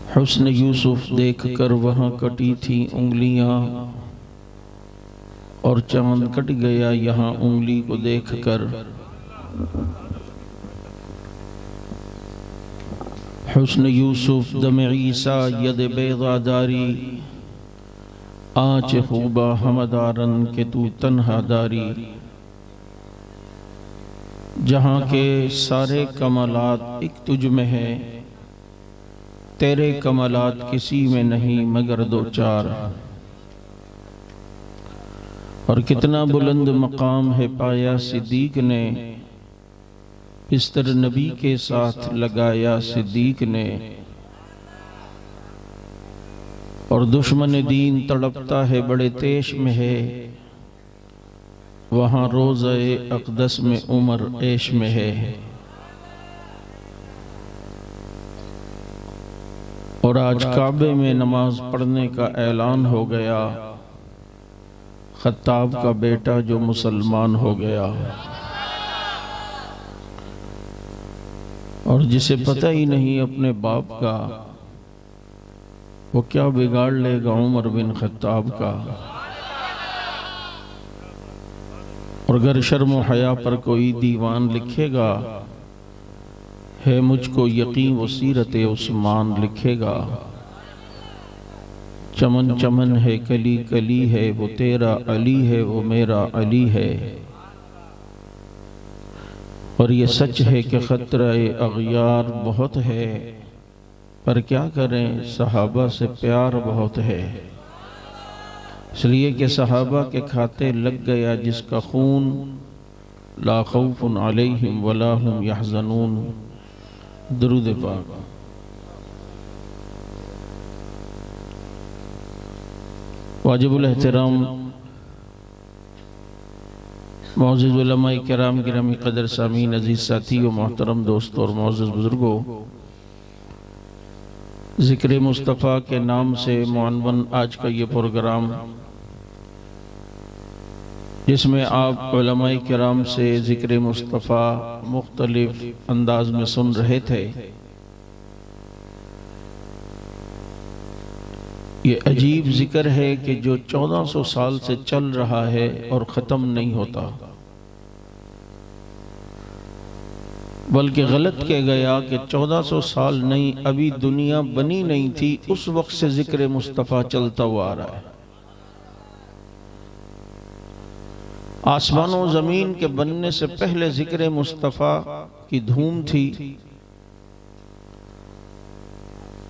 हुस्न यूसुफ देख कर वहाँ कटी थी उंगलियाँ, और चांद कट गया यहाँ उंगली को देख कर। हुस्न यूसुफ दम ईसा यद बेदादारी, आँच खूबा हमदारन के तू तन्हादारी। जहाँ के सारे कमालात एक तुझ में है, तेरे कमालात किसी में नहीं मगर दो चार। और कितना बुलंद मकाम है पाया सिद्दीक ने, बिस्तर नबी के साथ लगाया सिद्दीक ने। और दुश्मन दीन तड़पता है बड़े तेश में है, वहाँ रोज़े अक़दस में उमर ऐश में है। और आज काबे में नमाज पढ़ने का ऐलान हो गया, खत्ताब का बेटा जो मुसलमान हो गया। और जिसे पता ही नहीं अपने बाप का, वो क्या बिगाड़ लेगा उमर बिन खत्ताब का। और अगर शर्म व हया पर कोई दीवान लिखेगा, है मुझको यकीन वो सीरत उस्मान लिखेगा। चमन चमन है कली कली है, वो तेरा अली है वो मेरा अली है। और ये सच है कि खतरा अग़यार बहुत है, पर क्या करें सहाबा से प्यार बहुत है। इसलिए कि सहाबा के खाते लग गया जिसका खून, ला खौफुन अलैहिम वला हुम यहज़नून। दुरूद पाक। वाजिबुल एहतराम मौजूद उलमाए किराम गिरामी कदर सामीन अजीज साथी व मोहतरम दोस्तों और मौजूद बुजुर्गों, ज़िक्र मुस्तफ़ा के नाम से मुअन्वन आज का ये प्रोग्राम, जिसमें आप उलमाए किराम से ज़िक्र मुस्तफ़ा मुख्तलिफ अंदाज में सुन रहे थे, ये अजीब जिक्र है कि जो 1400 साल से चल रहा है और ख़त्म नहीं होता। बल्कि गलत कह गया कि 1400 साल नहीं, अभी दुनिया बनी नहीं थी उस वक्त से ज़िक्र मुस्तफ़ा चलता हुआ आ रहा है। आसमानों ज़मीन के बनने से पहले ज़िक्र मुस्तफ़ा की धूम थी।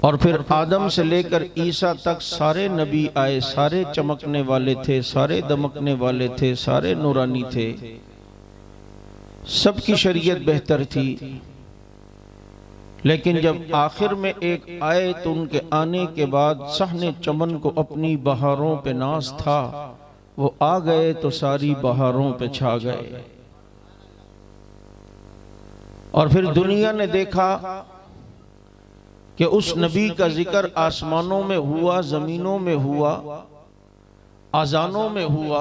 और फिर आदम से लेकर ईसा तक सारे नबी आए, सारे चमकने वाले थे, सारे दमकने वाले थे, सारे नूरानी थे, सबकी शरीयत बेहतर थी। लेकिन जब आखिर में एक आए तो उनके आने के बाद सहने चमन को अपनी बहारों पे नाज था, वो आ गए तो सारी बहारों पे छा गए। और फिर दुनिया ने देखा कि उस नबी का जिक्र आसमानों में हुआ, जमीनों में हुआ, आजानों में हुआ।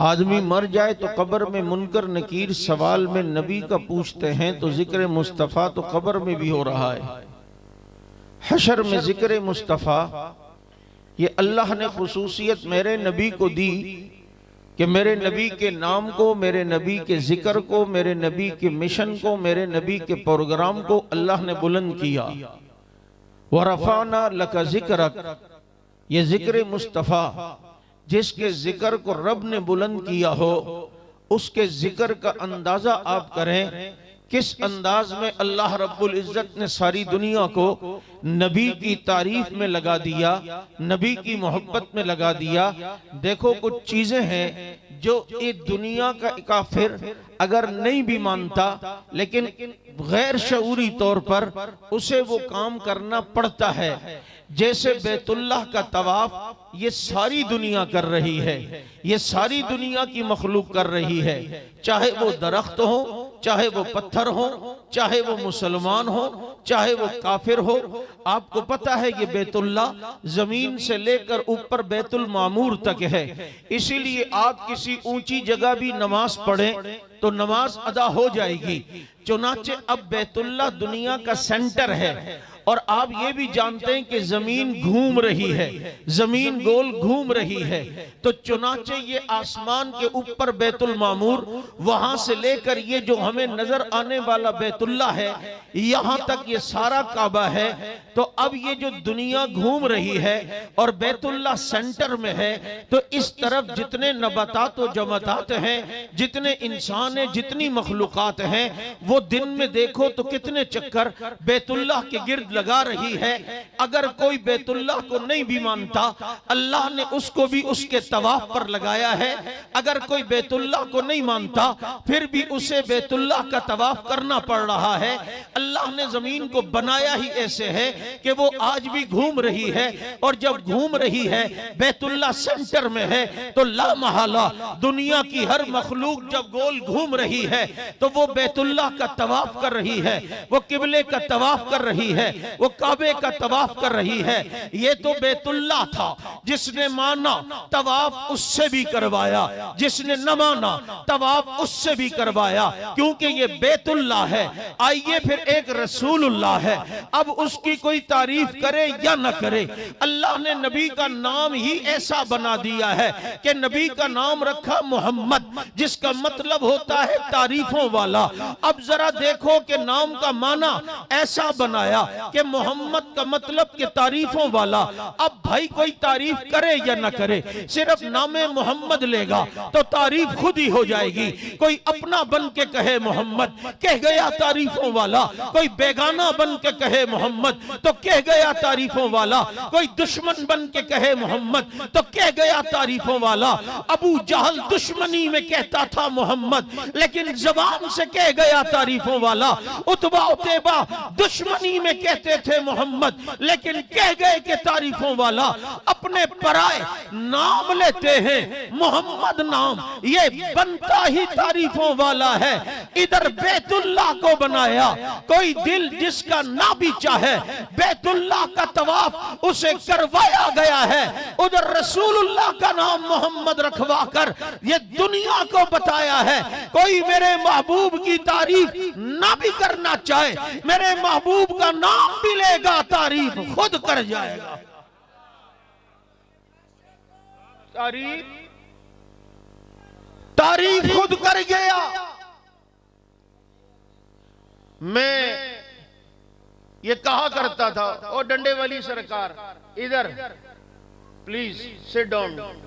आदमी मर जाए तो कब्र में मुनकर नकीर सवाल में नबी का पूछते हैं, तो जिक्र मुस्तफ़ा तो कब्र में भी हो रहा है। हशर में जिक्र मुस्तफ़ा, ये अल्लाह ने खुसूसियत मेरे नबी को दी कि मेरे नबी के नाम को, मेरे नबी के जिक्र को, मेरे नबी के मिशन को, मेरे नबी के प्रोग्राम को अल्लाह ने बुलंद किया। व रफ़ाना लका ज़िक्रक, ये जिक्र मुस्तफ़ा जिसके जिक्र को रब ने बुलंद किया हो, उसके जिक्र का अंदाजा आप करें किस अंदाज में अल्लाह रब्बुल इज्जत ने सारी दुनिया को नबी की तारीफ में लगा दिया, नबी की मोहब्बत में लगा दिया। देखो कुछ चीजें हैं जो ये दुनिया का काफिर अगर नहीं भी मानता, लेकिन गैर शऊरी तौर पर उसे वो काम करना पड़ता है। जैसे बैतुल्लाह का तवाफ ये सारी दुनिया कर रही है, ये सारी दुनिया की मखलूक कर रही है, चाहे वो दरख्त हो, चाहे वो पत्थर हो, चाहे वो मुसलमान हो, चाहे वो काफिर हो। आपको पता है ये बैतुल्लाह जमीन से लेकर ऊपर बैतुल मामूर तक है। इसीलिए आप किसी ऊंची जगह भी नमाज पढ़ें तो नमाज अदा हो जाएगी। चुनाचे अब बैतुल्लाह दुनिया का सेंटर है और आप ये भी जानते हैं कि जमीन घूम रही है, जमीन गोल घूम रही है, तो चुनाचे ये आसमान के ऊपर बैतुल मामूर, वहां से लेकर ये जो हमें नजर आने वाला बैतुल्ला है, यहां तक ये सारा काबा है। तो अब ये जो दुनिया घूम रही है और बैतुल्ला सेंटर में है, तो इस तरफ जितने नबातात और जमातात हैं, जितने इंसान हैं, जितनी मखलूकात हैं, वो दिन में देखो तो कितने चक्कर बैतुल्लाह के गिर्द लगा रही है। अगर कोई बैतुल्लाह को नहीं भी मानता, अल्लाह ने उसको भी उसके तवाफ पर लगाया है। अगर कोई बैतुल्लाह को नहीं मानता, फिर भी उसे बैतुल्लाह का तवाफ करना पड़ रहा है। अल्लाह ने जमीन को बनाया ही ऐसे है कि वो आज भी घूम रही है, और जब घूम रही है, बैतुल्लाह सेंटर में है, तो ला महला दुनिया की हर मखलूक जब गोल घूम रही है, तो वो बैतुल्लाह का तवाफ कर रही है, वो किबले का तवाफ कर रही है, वो काबे का तवाफ कर रही है। ये तो बैतुल्लाह था, जिसने माना तवाफ उससे भी करवाया, जिसने न माना तवाफ उससे भी करवाया, क्योंकि ये बैतुल्लाह है। आइए फिर एक रसूलुल्लाह है, अब उसकी कोई तारीफ करे या न करे, अल्लाह ने नबी का नाम ही ऐसा बना दिया है कि नबी का नाम रखा मोहम्मद, जिसका मतलब होता है तारीफों वाला। अब जरा देखो कि नाम का माना ऐसा बनाया कि मोहम्मद का मतलब कि तारीफों वाला। अब भाई कोई तारीफ करे या न करे, सिर्फ नामे मोहम्मद लेगा तो तारीफ खुद ही हो जाएगी। कोई अपना बन के कहे मोहम्मद, कह गया तारीफों वाला। कोई बेगाना बन के कहे मोहम्मद, तो कह गया तारीफों वाला। कोई दुश्मन बन के कहे मोहम्मद, तो कह गया तारीफों वाला। अबू जहल दुश्मनी में कहता था मोहम्मद, लेकिन जबान से कह गया तारीफों वाला। उतबा उतैबा दुश्मनी में कहते थे मोहम्मद, लेकिन कह गए कि तारीफों वाला। अपने पराए नाम लेते हैं, मोहम्मद नाम ये बनता ही तारीफों वाला है। इधर बैतुल्लाह को बनाया, कोई दिल जिसका ना भी चाहे बैतुल्लाह का तवाफ उसे करवाया गया है। उधर रसूलुल्लाह का नाम मोहम्मद रखवा कर ये दुनिया को बताया है। कोई मेरे महबूब की तारीफ ना भी करना चाहे, मेरे महबूब का नाम भी लेगा, तारीफ खुद कर जाएगा। तारीफ खुद कर गया। मैं ये कहा करता था, ओ डंडे वाली सरकार इधर प्लीज सिट डाउन।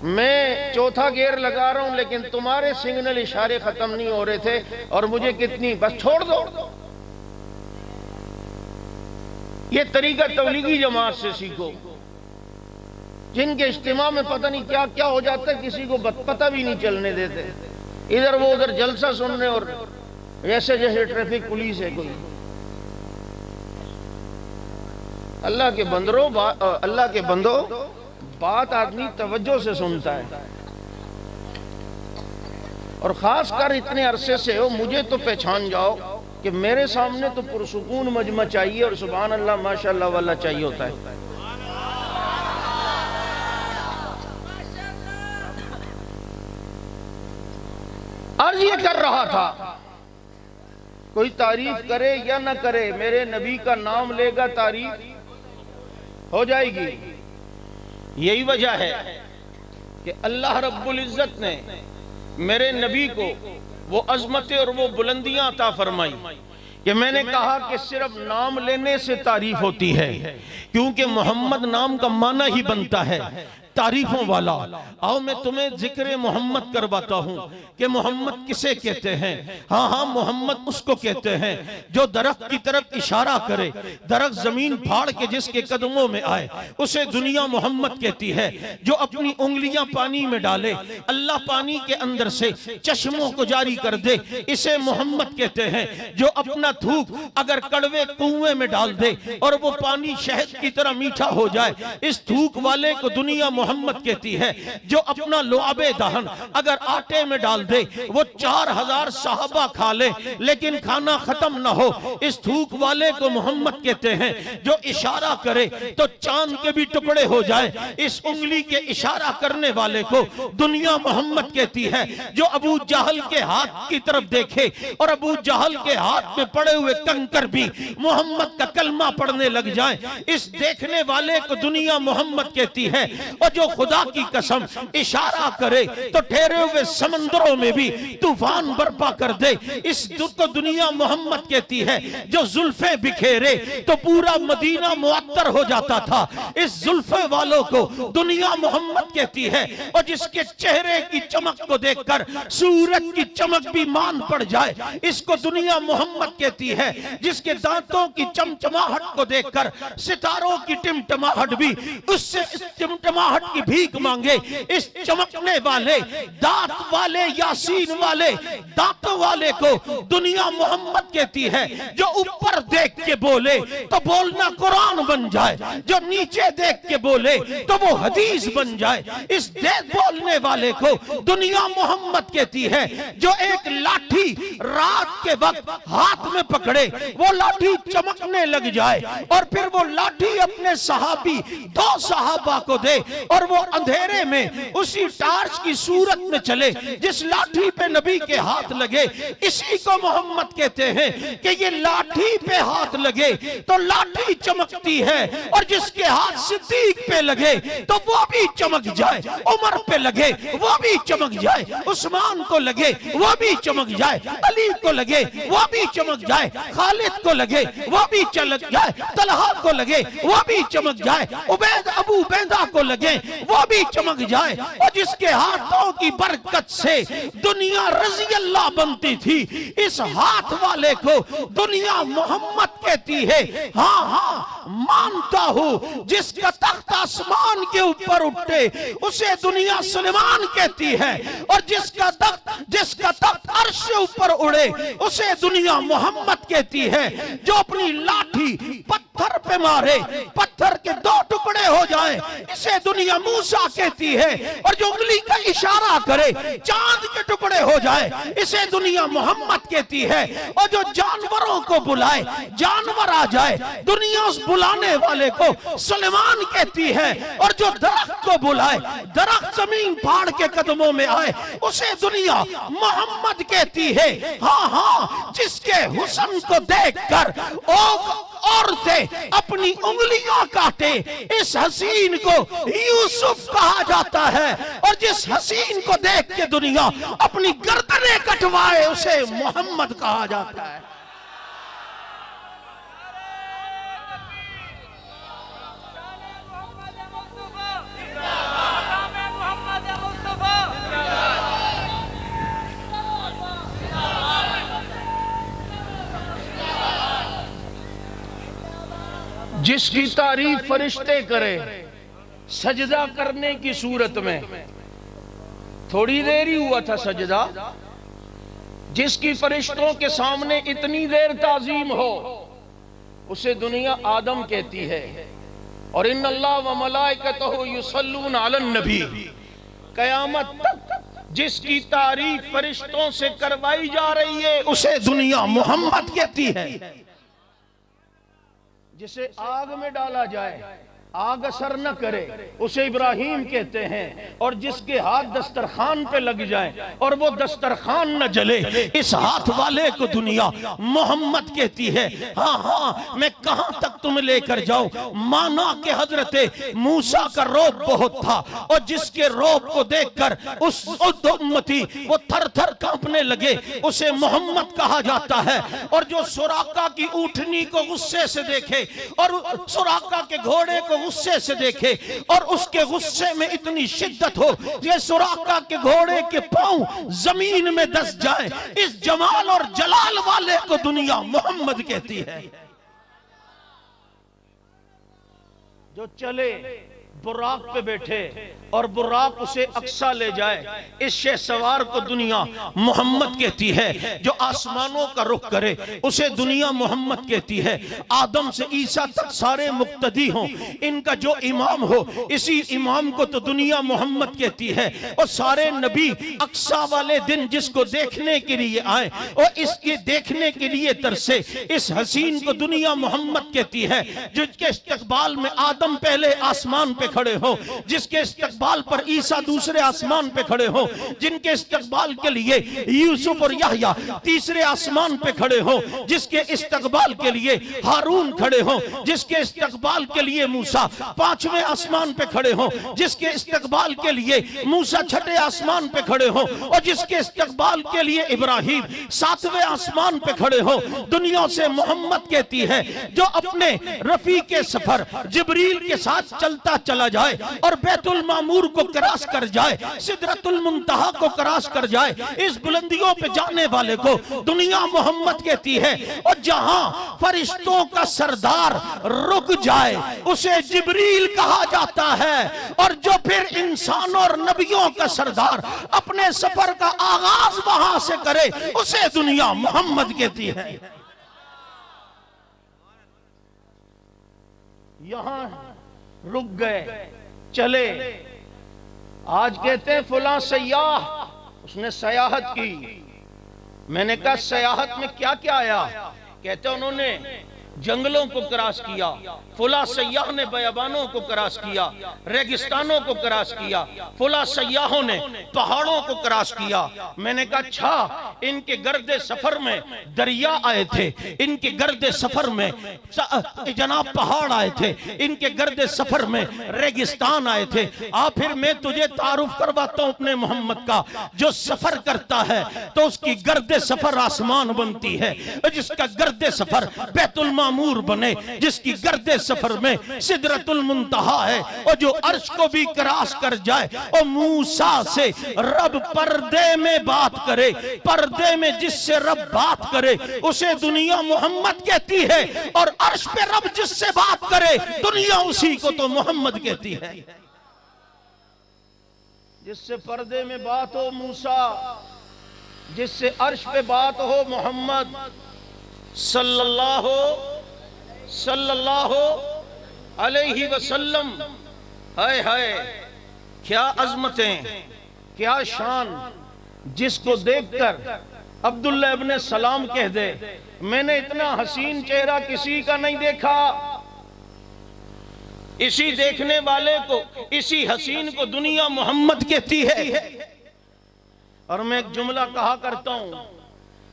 मैं चौथा गियर लगा रहा हूं, लेकिन तुम्हारे सिग्नल इशारे खत्म नहीं हो रहे थे, और मुझे कितनी बस छोड़ दो। ये तरीका तबलीगी जमात से सीखो, जिनके इज्तिमा में पता नहीं क्या क्या हो जाता है, किसी को पता भी नहीं चलने देते। इधर वो उधर जलसा सुनने, और ऐसे जैसे ट्रैफिक पुलिस है कोई। अल्लाह के बंदरो, अल्लाह के बंदो, बात आदमी तवज्जो से सुनता है, और खास कर इतने अरसे से हो, मुझे तो पहचान जाओ कि मेरे सामने तो पुरसुकून मजमा चाहिए और सुभान अल्लाह माशाअल्लाह वाला चाहिए होता है। अर्ज ये कर रहा था, कोई तारीफ करे या ना करे, मेरे नबी का नाम लेगा, तारीफ हो जाएगी। यही वजह है कि अल्लाह रब्बुल इज्जत ने मेरे नबी को वो अजमतें और वो बुलंदियां अता फरमाई कि मैंने कहा कि सिर्फ नाम लेने से तारीफ होती है, क्योंकि मोहम्मद नाम का माना ही बनता है तारीफों वाला। आओ मैं तुम्हें जिक्र मोहम्मद करवाता हूं कि मोहम्मद किसे कहते हैं। हाँ हाँ, मोहम्मद उसको कहते हैं जो दरख्त की तरफ इशारा करे, दरख्त जमीन फाड़ के जिसके कदमों में आए, उसे दुनिया मोहम्मद कहती है। जो अपनी उंगलियां पानी में डाले, अल्लाह पानी के अंदर से चश्मों को जारी कर दे, इसे मोहम्मद कहते हैं। जो अपना थूक अगर कड़वे कुएं में डाल दे और वो पानी शहद की तरह मीठा हो जाए, इस थूक वाले को दुनिया मोहम्मद कहती है जो अपना लुआबे दहन अगर आटे में डाल दे, वो 4000 सहाबा खा ले लेकिन खाना खत्म ना हो, इस थूक वाले को मोहम्मद कहते हैं। जो इशारा करे तो चांद के भी टुकड़े हो जाए, इस उंगली के इशारा करने वाले को दुनिया मोहम्मद कहती है। जो अबू जहल के हाथ की तरफ देखे और अबू जहल के हाथ में पड़े हुए कंकर भी मोहम्मद का कलमा पढ़ने लग जाए, इस देखने वाले को दुनिया मोहम्मद कहती है। और जो खुदा की कसम इशारा करे तो ठहरे हुए समंदरों में भी तूफान बर्पा कर दे, इस को दुनिया मोहम्मद कहती है। जो जुल्फे बिखेरे तो पूरा मदीना मुअत्तर हो जाता था, इस जुल्फे वालों को दुनिया मोहम्मद कहती है। और जिसके चेहरे की चमक को देखकर सूरज की चमक भी मान पड़ जाए, इसको दुनिया मोहम्मद कहती है। जिसके दांतों की चमचमाहट को देखकर सितारों की टिमटमाहट भी उससे इस टिमटमाहट की भीख मांगे, इस चमकने वाले दांत वाले यासीन वाले दांतों वाले को दुनिया मोहम्मद कहती है। जो ऊपर देख के बोले तो बोलना कुरान बन जाए, जो नीचे देख के बोले तो वो हदीस बन जाए, इस देख बोलने वाले को दुनिया मोहम्मद कहती है। जो एक लाठी रात के वक्त हाथ में पकड़े, वो लाठी चमकने लग जाए और फिर वो लाठी अपने सहाबी 2 सहाबा को दे और वो अंधेरे में उसी टार्च की सूरत में चले जिस लाठी पे नबी के हाथ लगे, इसी को मोहम्मद कहते हैं कि ये लाठी पे हाथ लगे तो लाठी चमकती है, और जिसके हाथ सिद्दीक पे लगे तो वो भी चमक जाए, उमर पे लगे वो भी चमक जाए, उस्मान को लगे वो भी चमक जाए, अली को लगे वो भी चमक जाए, खालिद को लगे वो भी चमक जाए, तलहा को लगे वो भी चमक जाए, उबैद अबू बैदा को लगे वो भी चमक जाए। और जिसके हाथों की बरकत से दुनिया रज़ी अल्लाह बनती थी, इस हाथ वाले को दुनिया मोहम्मद कहती है। हाँ हाँ मानता हूं जिसका तख्त आसमान के ऊपर उठे उसे दुनिया सुलेमान कहती है, और जिसका तख्त अर्श से ऊपर उड़े उसे दुनिया मोहम्मद कहती है। जो अपनी लाठी पत्थर पे मारे, पत्थर के 2 टुकड़े हो जाएं, इसे दुनिया मूसा कहती है। और जो उंगली का इशारा करे चांद के टुकड़े हो जाए, इसे दुनिया मोहम्मद कहती है। और जो जानवरों को बुलाए जानवर आ जाए, दुनिया उस बुलाने वाले को सुलेमान कहती है। और जो दरख्त को बुलाए दरख्त जमीन फाड़ के कदमों में आए, उसे दुनिया मोहम्मद कहती है। हाँ हाँ जिसके हुस्न को देखकर औरतें अपनी उंगलियां काटे, इस हसीन को यूसुफ कहा जाता है। और जिस हसीन को देख के दुनिया अपनी गर्दनें कटवाए उसे मोहम्मद कहा जाता है। जिसकी तारीफ फरिश्ते करे सजदा करने की सूरत में, थोड़ी देर ही हुआ था सजदा, जिसकी फरिश्तों के सामने इतनी देर ताजीम हो उसे दुनिया आदम कहती है। और इन्नल्लाह व मलाइकतहु युसल्लूना अलन नबी, कयामत तक जिसकी तारीफ फरिश्तों से करवाई जा रही है उसे दुनिया मोहम्मद कहती है। जिसे आग में डाला जाए आग असर न करे उसे इब्राहिम कहते हैं। और जिसके हाथ दस्तरखान पे लग जाए और वो दस्तरखान न जले, इस हाथ वाले को दुनिया मोहम्मद कहती है। हाँ हाँ मैं कहां तक तुम्हें लेकर जाऊं। माना कि हजरत मूसा का रौब बहुत था, और जिसके रौब को देखकर उस उम्मती वो थर थर कांपने लगे, उसे मोहम्मद कहा जाता है। और जो सुराका की ऊँटनी को गुस्से से देखे और सुराका के घोड़े को गुस्से से देखे और उसके गुस्से में इतनी शिद्दत हो ये सुराका के घोड़े के पांव जमीन में दस जाए, इस जमाल और जलाल वाले को दुनिया मोहम्मद कहती है। जो चले बुराक पे बैठे और बुराक उसे अक्सा ले जाए, इस शहसवार को दुनिया मोहम्मद कहती है। जो आसमानों का रुख करे उसे दुनिया मोहम्मद कहती है। आदम से ईसा तक सारे मुक्तदी हों, इनका जो इमाम हो इसी इमाम को तो दुनिया मोहम्मद कहती है। और सारे नबी अक्सा वाले दिन जिसको देखने के लिए आए और इसके देखने के लिए तरसे, इस हसीन को दुनिया मोहम्मद कहती है। जिसके इस्तकबाल में आदम पहले आसमान पे खड़े हो, जिसके इस्तकबाल पर ईसा दूसरे आसमान पे खड़े हो, जिनके इस्तकबाल के लिए यूसुफ और यहया तीसरे आसमान पे खड़े हो, जिसके इस्तकबाल के लिए हारून खड़े हो, जिसके इस्तकबाल के लिए मूसा पांचवें आसमान पे खड़े हो, जिसके इस्तकबाल के लिए मूसा छठे आसमान पे खड़े हो, और जिसके इस्तकबाल के लिए इब्राहिम सातवें आसमान पे खड़े हो। दुनिया से मोहम्मद कहती है जो अपने रफी के सफर जिब्रील के साथ चलता चला जाए और बैतुल मामूर को क्रॉस कर जाए, सिदरतुल मुंतहा को क्रॉस कर जाए, इस बुलंदियों पे जाने वाले को दुनिया मोहम्मद कहती है। और जहां फरिश्तों का सरदार रुक जाए उसे जिब्रील कहा जाता है, और जो फिर इंसानों और नबियों का सरदार अपने सफर का आगाज वहां से करे उसे दुनिया मोहम्मद कहती है। यहां रुक गए, चले, आज कहते हैं फुला सयाह, उसने सयाहत की। मैंने कहा सयाहत में क्या क्या आया? कहते उन्होंने जंगलों को क्रॉस किया, फुला सयाह ने बयाबानों को क्रॉस किया, रेगिस्तानों को क्रॉस किया, फुला सयाहों ने पहाड़ों को क्रॉस किया। मैंने कहा अच्छा, इनके गर्दे सफर में दरिया आए थे, इनके गर्दे सफर में जनाब पहाड़ आए थे, इनके गर्दे सफर में रेगिस्तान आए थे। फिर मैं तुझे तारुफ करवाता हूं अपने मोहम्मद का। जो सफर करता है तो उसकी गर्दे सफर आसमान बनती है, जिसका गर्दे सफर बैतुल मामूर बने, जिसकी गर्दे सफर में सिदरतुल मुंतहा है, और जो अर्श को भी क्रॉस कर जाए और मूसा से रब पर्दे में बात करे, पर्दे में जिससे रब बात करे उसे दुनिया मोहम्मद कहती है, और अर्श पे रब जिससे बात करे दुनिया उसी को तो मोहम्मद कहती है। जिससे पर्दे में बात हो मूसा, जिससे अर्श पे बात हो मोहम्मद सल्लल्लाहु अलैहि वसल्लम। हाय हाय, क्या अजमतें, क्या शान। जिसको देखकर अब्दुल्ला इब्ने सलाम कह दे मैंने इतना हसीन चेहरा किसी का नहीं देखा। इसी देखने वाले को, इसी हसीन को दुनिया मोहम्मद कहती है। और मैं एक जुमला कहा करता हूं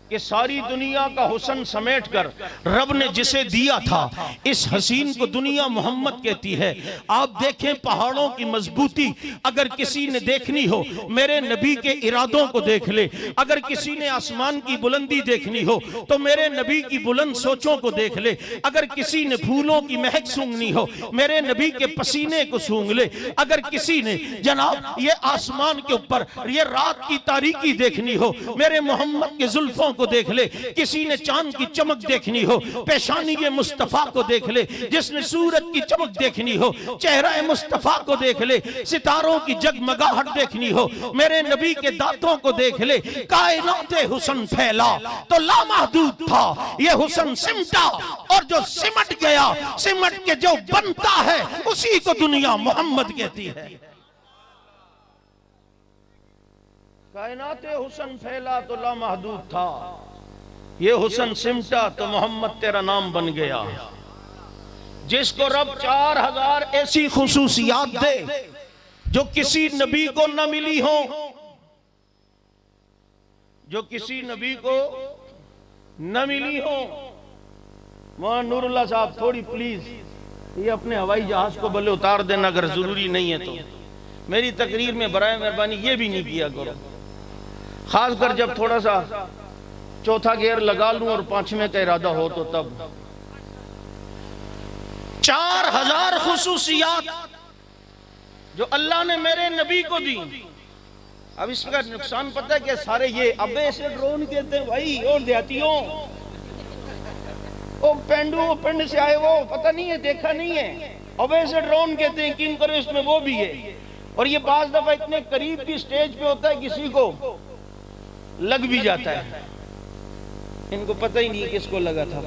कि सारी दुनिया का हुस्न समेट कर रब ने जिसे दिया था इस हसीन को दुनिया मोहम्मद कहती है। आप देखें पहाड़ों की मजबूती, अगर किसी ने देखनी हो मेरे नबी के इरादों को देख ले। अगर किसी ने आसमान की बुलंदी देखनी हो तो मेरे नबी की बुलंद सोचों को देख ले। अगर किसी ने फूलों की महक सूंघनी हो मेरे नबी के पसीने को सूंघ ले। अगर किसी ने जनाब ये आसमान के ऊपर ये रात की तारीकी देखनी हो मेरे मोहम्मद के जुल्फों को देख ले। किसी ने चांद की चमक देखनी हो पेशानी ये मुस्तफा को देख ले। जिसने सूरज की चमक देखनी हो चेहरा मुस्तफा को देख ले। सितारों की जगमगाहट देखनी हो मेरे नबी के दांतों को देख ले। कायनात हुस्न फैला तो लामहदूद था, ये हुस्न सिमटा और जो सिमट गया सिमट के जो बनता है उसी को दुनिया मोहम्मद कहती है। कायनात हुस्न फैला तो लामहदूद था, ये हुस्न सिमटा तो मोहम्मद तेरा नाम बन गया। जिसको रब 4000 ऐसी खुसूसियात दे जो किसी नबी को न मिली हो, जो किसी नबी को न मिली हो। वहां नूरुल्लाह साहब थोड़ी प्लीज ये अपने हवाई जहाज को भले उतार देना अगर जरूरी नहीं है तो। मेरी तकरीर में बराए मेहरबानी ये भी नहीं किया करो, खासकर जब थोड़ा सा चौथा गियर लगा लूं और पांचवें का इरादा हो तो तब। 4000 खुसूसियात जो अल्लाह ने मेरे नबी को दी। अब इसका नुकसान पता है कि सारे ये अबे से ड्रोन कहते हैं भाई, और देहातियों वो पेंडू पिंड से आए वो पता नहीं है, देखा नहीं है। और वैसे ड्रोन कहते हैं किंग करो, इसमें वो भी है। और ये बाज दफा इतने करीब की स्टेज पे होता है किसी को लग भी जाता है, इनको पता ही नहीं किसको लगा था।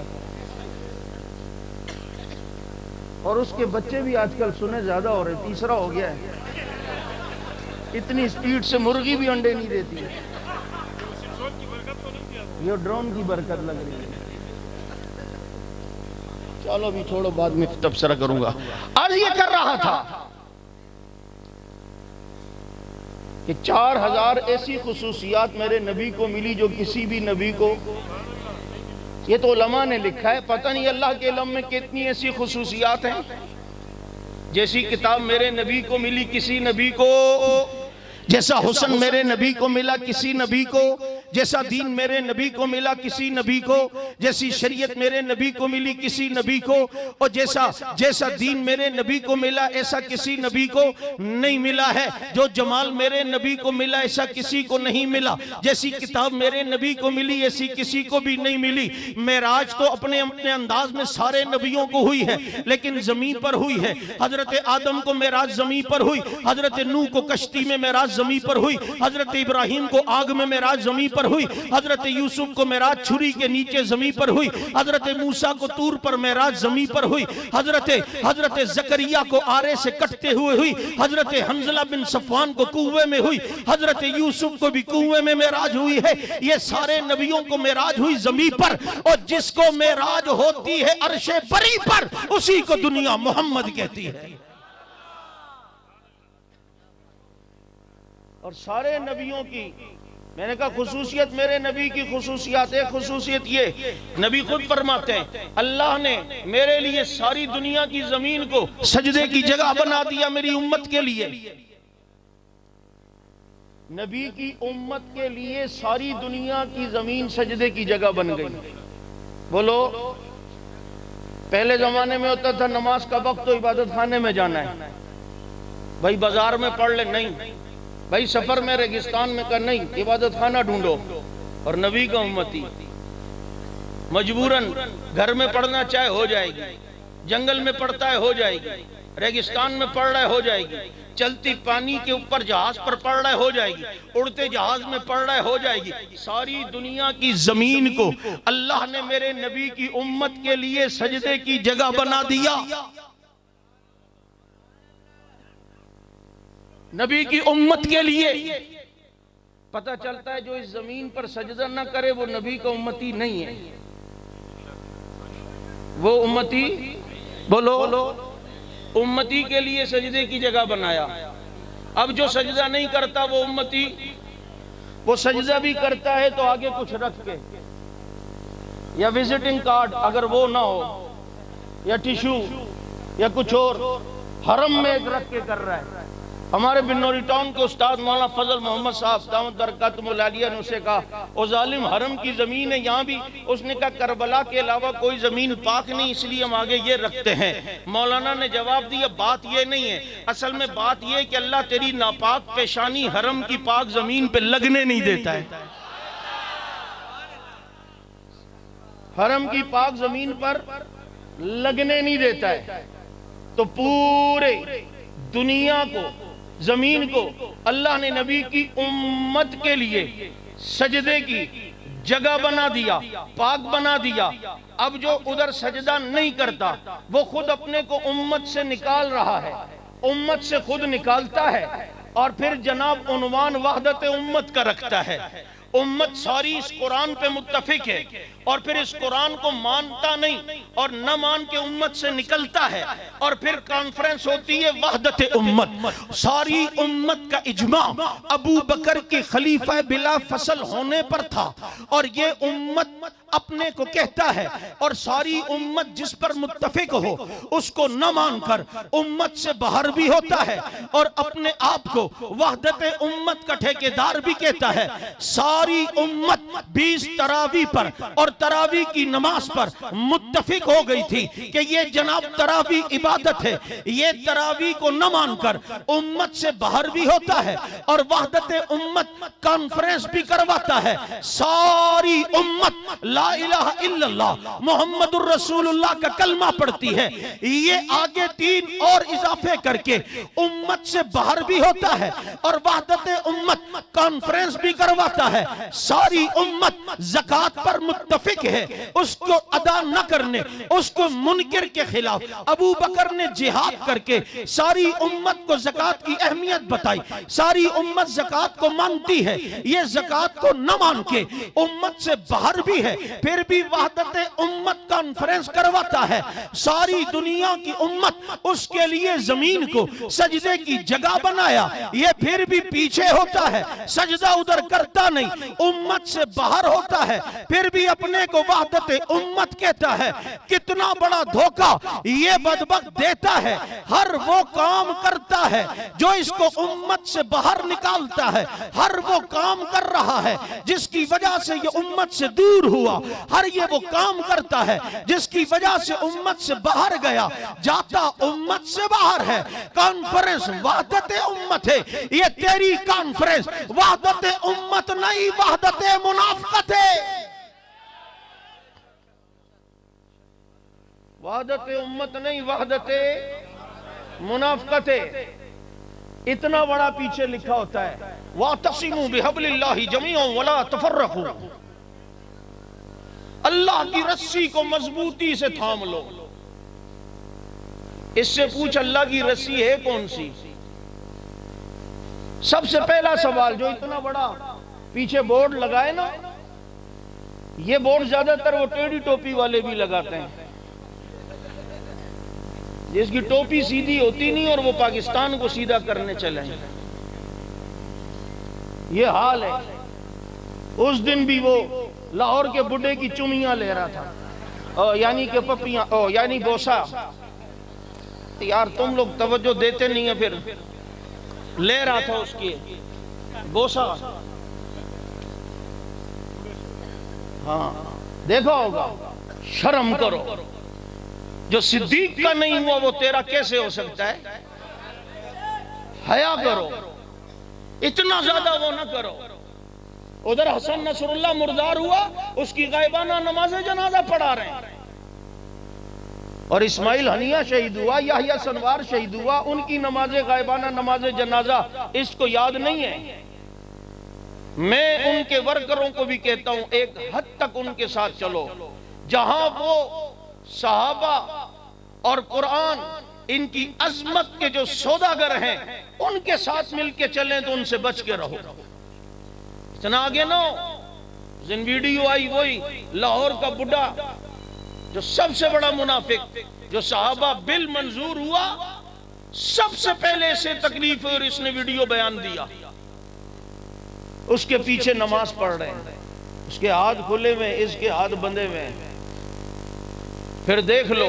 और उसके बच्चे भी आजकल सुने ज्यादा हो रहे, तीसरा हो गया है, इतनी स्पीड से मुर्गी भी अंडे नहीं देती है। ये ड्रोन की बरकत लग रही है। चलो अभी छोड़ो, बाद में तबसरा करूंगा। आज ये कर रहा था कि 4000 ऐसी खुसूसियात मेरे नबी को मिली जो किसी भी नबी को, ये तो उलमा ने लिखा है, पता नहीं अल्लाह के इल्म में कितनी ऐसी खुसूसियात हैं। जैसी किताब मेरे नबी को मिली किसी नबी को, जैसा हुस्न मेरे नबी को मिला किसी नबी को, जैसा दीन मेरे नबी को मिला किसी नबी को, जैसी शरीयत मेरे नबी को मिली किसी नबी को, और जैसा दीन मेरे नबी को मिला ऐसा किसी नबी को नहीं मिला है। जो जमाल मेरे नबी को मिला ऐसा किसी को नहीं मिला। जैसी किताब मेरे नबी को मिली ऐसी किसी को भी नहीं मिली। मेराज तो अपने अपने अंदाज में सारे नबियों को हुई है, लेकिन जमीन पर हुई है। हजरत आदम को मेराज जमीन पर हुई, हजरत नूह को कश्ती में मेराज जमीन पर हुई, हजरत इब्राहिम को आग में मेराज जमीन पर हुई, हजरत यूसुफ को मेराज छुरी के नीचे जमीन पर हुई, हजरत मूसा को तूर पर मेराज जमीन पर हुई, हजरत जकरिया को आरे से कटते हुए हुई, हजरत हंजला बिन सफवान को कुएं में हुई, हजरत यूसुफ को भी कुएं में मेराज हुई है। ये सारे नबियों को मेराज हुई जमीन पर, और जिसको मेराज होती है अर्शे बरी पर, उसी को दुनिया मोहम्मद कहती है। और सारे नबियों की, मैंने कहा खुसूसियत मेरे नबी की खुसूसियत है। खुसूसियत ये नबी खुद फरमाते हैं, अल्लाह ने मेरे लिए सारी दुनिया की जमीन को सजदे की जगह बना दिया मेरी उम्मत के लिए। नबी की उम्मत के लिए सारी दुनिया की जमीन सजदे की जगह बन गई। बोलो, पहले जमाने में होता था नमाज का वक्त तो इबादत खाने में जाना है, भाई बाजार में पढ़ ले, नहीं भाई सफर में रेगिस्तान में कर, नहीं इबादत खाना ढूंढो। और नबी का उम्मती मजबूरन घर में पढ़ना चाहे हो जाएगी, जंगल में पढ़ता है हो जाएगी, रेगिस्तान में पढ़ रहा है हो जाएगी, चलती पानी के ऊपर जहाज पर पढ़ रहा है हो जाएगी, उड़ते जहाज में पढ़ रहा है हो जाएगी। सारी दुनिया की जमीन को अल्लाह ने मेरे नबी की उम्मत के लिए सजदे की जगह बना दिया। नबी की उम्मत के लिए पता चलता है जो इस जमीन पर सजदा न करे वो नबी का उम्मती नहीं है। वो उम्मती, बोलो, उम्मती के लिए सजदे की जगह बनाया। अब जो सजदा नहीं करता वो उम्मती, वो सजदा भी करता है तो आगे कुछ रख के, या विजिटिंग कार्ड अगर वो ना हो, या टिश्यू या कुछ और हरम में एक रख के कर रहा है। हमारे बिन्नौरी टाउन के उस्ताद मौलाना फजल मोहम्मद साहब दामत बरकातुहुल आलिया ने उसे कहा, ओ जालिम हरम की जमीन है यहाँ भी। उसने कहा करबला के अलावा कोई जमीन पाक नहीं, इसलिए हम आगे ये रखते हैं। मौलाना ने जवाब दिया, बात ये नहीं है, असल में बात ये कि अल्लाह तेरी नापाक पेशानी हरम की पाक जमीन पे लगने नहीं देता है। हरम की पाक जमीन पर लगने नहीं देता है। तो पूरे दुनिया को, जमीन को अल्लाह ने नबी की उम्मत के लिए सजदे की जगह बना दिया, पाक बना दिया। अब जो उधर सजदा नहीं करता वो खुद अपने को उम्मत से निकाल रहा है, उम्मत से खुद निकालता है, और फिर जनाब उन्वान वहदत उम्मत का रखता है। उम्मत सारी इस कुरान पे मुत्तफिक है, और फिर इस कुरान को मानता नहीं और न मान के उम्मत से निकलता है, और फिर कॉन्फ्रेंस होती है वहदत उम्मत। सारी उम्मत का इजमा अबू बकर के खलीफा बिला फसल होने पर था, और ये उम्मत अपने को कहता है, और सारी उम्मत जिस पर मुत्तफिक हो उसको न मानकर उम्मत से बाहर भी होता है, और अपने आप को वहदत उम्मत का ठेकेदार भी कहता है। सारी उम्मत 20 तरावी पर और तरावी की नमाज पर मुत्तफिक हो गई थी कि ये जनाब तरावी इबादत है। ये तरावी को न मानकर उम्मत से बाहर भी होता है, और वहदत उम्मत कॉन्फ्रेंस भी करवाता है। सारी उम्मत ला ला इलाहा इल्लल्लाह मुहम्मदुर रसूलुल्लाह का कलमा पढ़ती है, ये आगे 3 और इजाफे करके उम्मत से बाहर भी होता है और वहदत उम्मत कॉन्फ्रेंस भी करवाता है। सारी उम्मत ज़कात पर मुत्तफिक है, उसको अदा न करने, उसको मुनकिर के खिलाफ अबू बकर ने जिहाद करके सारी उम्मत को ज़कात की अहमियत बताई। सारी उम्मत ज़कात को मानती है, ये ज़कात को न मान के उम्मत से बाहर भी है, फिर भी वहदत उम्मत कॉन्फ्रेंस करवाता है। सारी दुनिया की उम्मत उसके लिए जमीन को सजदे की जगह बनाया, ये फिर भी पीछे होता है, सजदा उधर करता नहीं, उम्मत से बाहर होता है, फिर भी अपने को वहदत उम्मत कहता है। कितना बड़ा धोखा ये बदबख्त देता है। हर वो काम करता है जो इसको उम्मत से बाहर निकालता है, हर वो काम कर रहा है जिसकी वजह से ये उम्मत से दूर हुआ, हर ये वो काम करता है जिसकी वजह से उम्मत से बाहर गया, जाता उम्मत से बाहर है। कॉन्फ्रेंस वहदत उम्मत है, ये तेरी कॉन्फ्रेंस वहदत उम्मत नहीं, वहदत मुनाफिकत है। वहदत उम्मत नहीं, वहदत मुनाफिकत है। इतना बड़ा पीछे लिखा होता है, वातसिमू बिहब्लिल्लाहि जमीअन वला तफर्रकू, अल्लाह की रस्सी को मजबूती से थाम लो। इससे पूछ अल्लाह की रस्सी है कौन सी? सबसे पहला सवाल, जो इतना बड़ा पीछे बोर्ड लगाए ना, ये बोर्ड ज्यादातर वो टेढ़ी टोपी वाले भी लगाते हैं, जिसकी टोपी सीधी होती नहीं और वो पाकिस्तान को सीधा करने चले। ये हाल है। उस दिन भी वो लाहौर के बुड्ढे की चुमियां ले रहा था, यानी कि पपियां, यानी बोसा। यार तुम लोग तवज्जो देते नहीं है, फिर ले रहा था उसकी बोसा। हाँ देखा होगा, शर्म करो, जो सिद्दीक का नहीं हुआ वो तेरा कैसे हो सकता है? हया करो, इतना ज्यादा वो ना करो। उधर हसन नसरुल्लाह मुर्दार हुआ, उसकी गायबाना नमाज जनाजा पढ़ा रहे हैं, और इस्माइल हनिया शहीद हुआ, याहिया सनवार शहीद हुआ, उनकी नमाज गायबाना नमाज जनाजा इसको याद नहीं है। मैं उनके वर्करों को भी कहता हूं, एक हद तक उनके साथ चलो, जहां वो सहाबा और कुरान इनकी अजमत के जो सौदागर हैं उनके साथ मिलके चलें तो उनसे बच के रहो। इतना आगे ना जिन वीडियो आई, वही लाहौर का बुढ़ा जो सबसे बड़ा मुनाफिक, जो सहाबा बिल मंजूर हुआ सबसे पहले इसे तकलीफ और इसने वीडियो बयान दिया, उसके पीछे नमाज पढ़ रहे हैं, उसके हाथ खुले हुए, इसके हाथ बंधे हुए हैं। फिर देख लो,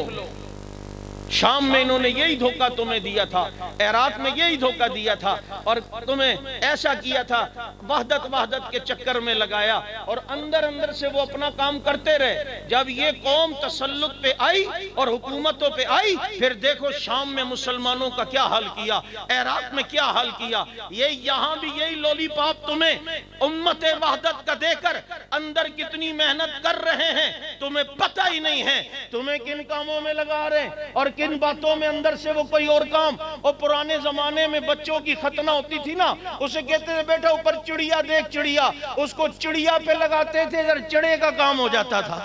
शाम में इन्होंने यही धोखा तुम्हें दिया था, इराक में यही धोखा दिया था, और तुम्हें ऐसा किया था, वहदत के चक्कर में लगाया, और अंदर अंदर से वो अपना काम करते रहे। जब ये कौम तसल्लुत पे आई और हुकूमतों पे आई, फिर देखो शाम में मुसलमानों का क्या हाल किया, इराक में क्या हाल किया। ये यहाँ भी यही लॉलीपॉप तुम्हें उम्मत वहदत का देकर अंदर कितनी मेहनत कर रहे हैं तुम्हें पता ही नहीं है। तुम्हें किन कामों में लगा रहे हैं और किन बातों में अंदर से वो कोई और काम। और पुराने जमाने में बच्चों की खतना होती थी ना, उसे कहते थे बेटा ऊपर चिड़िया देख चिड़िया, उसको चिड़िया पे लगाते थे, इधर चिड़े का काम हो जाता था।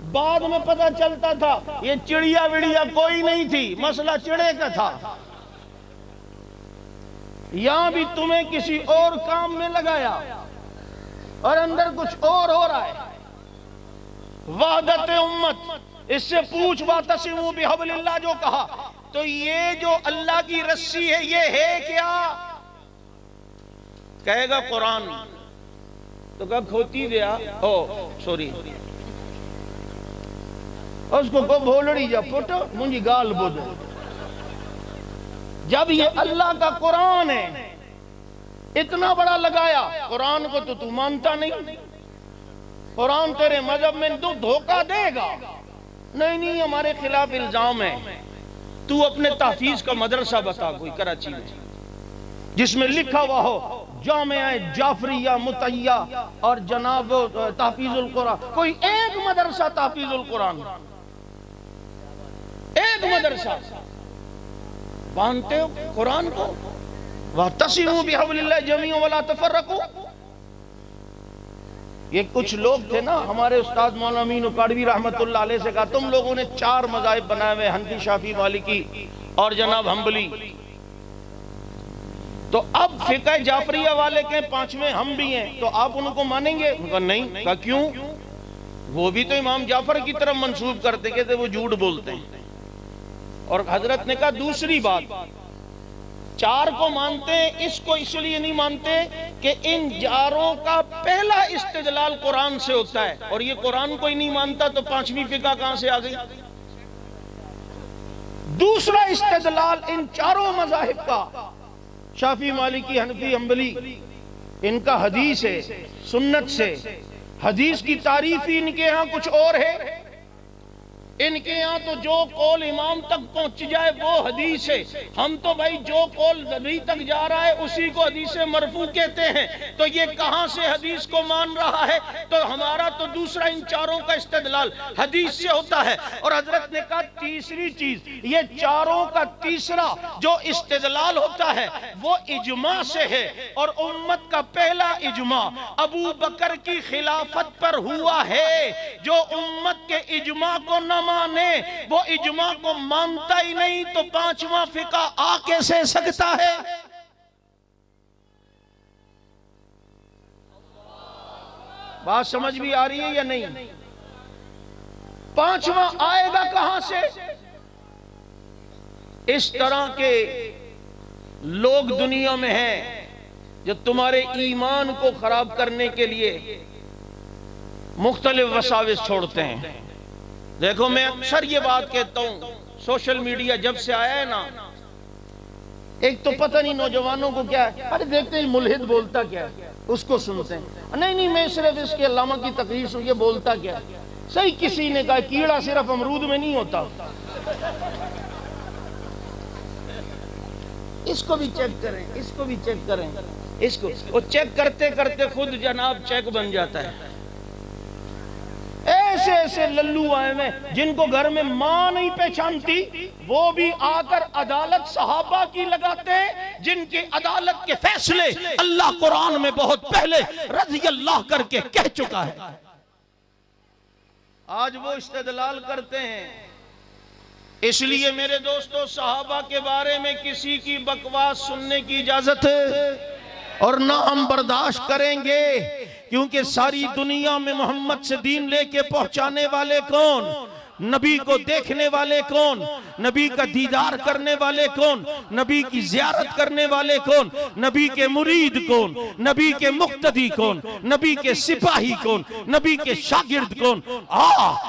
बाद में पता चलता था ये चिड़िया विड़िया कोई नहीं थी, मसला चिड़े का था। यहां भी तुम्हें किसी और काम में लगाया और अंदर कुछ और हो रहा है। वहदत उम्मत, इससे पूछ वातसिमू बिहब्लिल्लाह जो कहा, तो ये जो अल्लाह की रस्सी है ये है क्या? कहेगा कुरान, तो कब खोती दिया ओ सॉरी उसको को भोलड़ी जा पुट मुझी गाल बुध। जब ये अल्लाह का कुरान है, इतना बड़ा लगाया, कुरान को तो तू मानता नहीं, कुरान तेरे मजहब में तू धोखा देगा। नहीं नहीं, हमारे खिलाफ इल्जाम है। तू अपने तहफीज का मदरसा बता कोई कराची में जिसमें लिखा हुआ हो जामिया जाफरिया मुतैया और जनाब तहफीजुल कुरान, कोई एक मदरसा तहफीजुल कुरान, एक मदरसा। मानते हो कुरान को? वातसिमू बिहब्लिल्लाह जमीअन वला तफर्रकू। ये कुछ लोग थे ना, हमारे उस्ताद मौलाना अमीन उकाड़वी रहमतुल्लाह अलैह से कहा, तुम लोगों ने 4 मज़ाहिब बनाए हुए, हनफी, शाफी, मालिकी और जनाब हम्बली, तो अब फिक़ह जाफरिया वाले के 5वें हम भी हैं, तो आप उनको मानेंगे? उनका नहीं। कहा क्यों? वो भी तो इमाम जाफर की तरफ मंसूब करते, कहते वो झूठ बोलते हैं। और हजरत ने कहा दूसरी बात, 4 को मानते हैं, इसको इसलिए नहीं मानते कि इन 4 का पहला इस्तिदलाल कुरान से होता है, और ये कुरान को ही नहीं मानता तो 5वीं फिक़ह कहां से आ गई? दूसरा इस्तिदलाल इन 4 मज़ाहिब का, शाफी, मालिकी, हनफी, हम्बली, इनका हदीस है, सुन्नत से। हदीस की तारीफ ही इनके यहां कुछ और है। इनके यहाँ तो जो कौल इमाम तक पहुंच जाए वो हदीस है। हम तो भाई जो कौल नबी तक जा रहा है उसी को हदीस मरफू कहते हैं। तो ये कहां से हदीस को मान रहा है? तो हमारा तो दूसरा इन 4 का इस्तेदलाल हदीस से होता है। और हजरत ने कहा तीसरी चीज, ये 4 का तीसरा जो इस्तेदलाल होता है वो इजमा से है, और उम्मत का पहला इजमा अबू बकर की खिलाफत पर हुआ है। जो उम्मत के इजमा को न माने वो इजमा को मानता ही नहीं, तो 5वां फिक़ा आ कैसे सकता है? बात समझ भी आ रही है या नहीं? 5वां आएगा कहां से? इस तरह के लोग दुनिया में हैं जो तुम्हारे ईमान को खराब करने के लिए मुख्तलिफ वसाविस छोड़ते हैं। देखो मैं अक्सर ये बात कहता हूं, सोशल मीडिया जब से आया है ना, एक तो पता नहीं नौजवानों को क्या है, अरे देखते ही मुल्हिद बोलता क्या है उसको सुनते हैं। नहीं मैं सिर्फ इसके अल्लामा की तकरीर सुन, ये बोलता क्या है। सही किसी ने कहा कीड़ा सिर्फ अमरूद में नहीं होता। इसको भी चेक करें, इसको भी चेक करें, इसको वो चेक करते करते खुद जनाब चेक बन जाता है। ऐसे ऐसे लल्लू आए हैं जिनको घर में मां नहीं पहचानती, वो भी आकर अदालत सहाबा की लगाते हैं, जिनकी अदालत के फैसले अल्लाह कुरान में बहुत पहले रज़ी अल्लाह करके कह चुका है। आज वो इस्तेदलाल करते हैं। इसलिए मेरे दोस्तों, सहाबा के बारे में किसी की बकवास सुनने की इजाजत और ना हम बर्दाश्त करेंगे, क्योंकि सारी दुनिया में मोहम्मद से दीन लेके पहुंचाने वाले कौन? नबी को देखने वाले कौन? नबी का दीदार करने वाले कौन? नबी की जियारत करने वाले कौन? नबी के मुरीद कौन? नबी के मुक्तदी कौन? नबी के सिपाही कौन? नबी के शागिर्द कौन?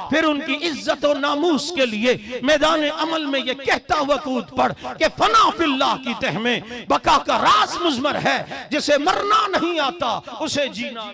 फिर उनकी इज्जत और नामूस के लिए मैदान अमल में ये कहता हुआ कूद पड़ कि फना फिल्लाह की तह में बका का राज मुज़मर है, जिसे मरना नहीं आता उसे जीना।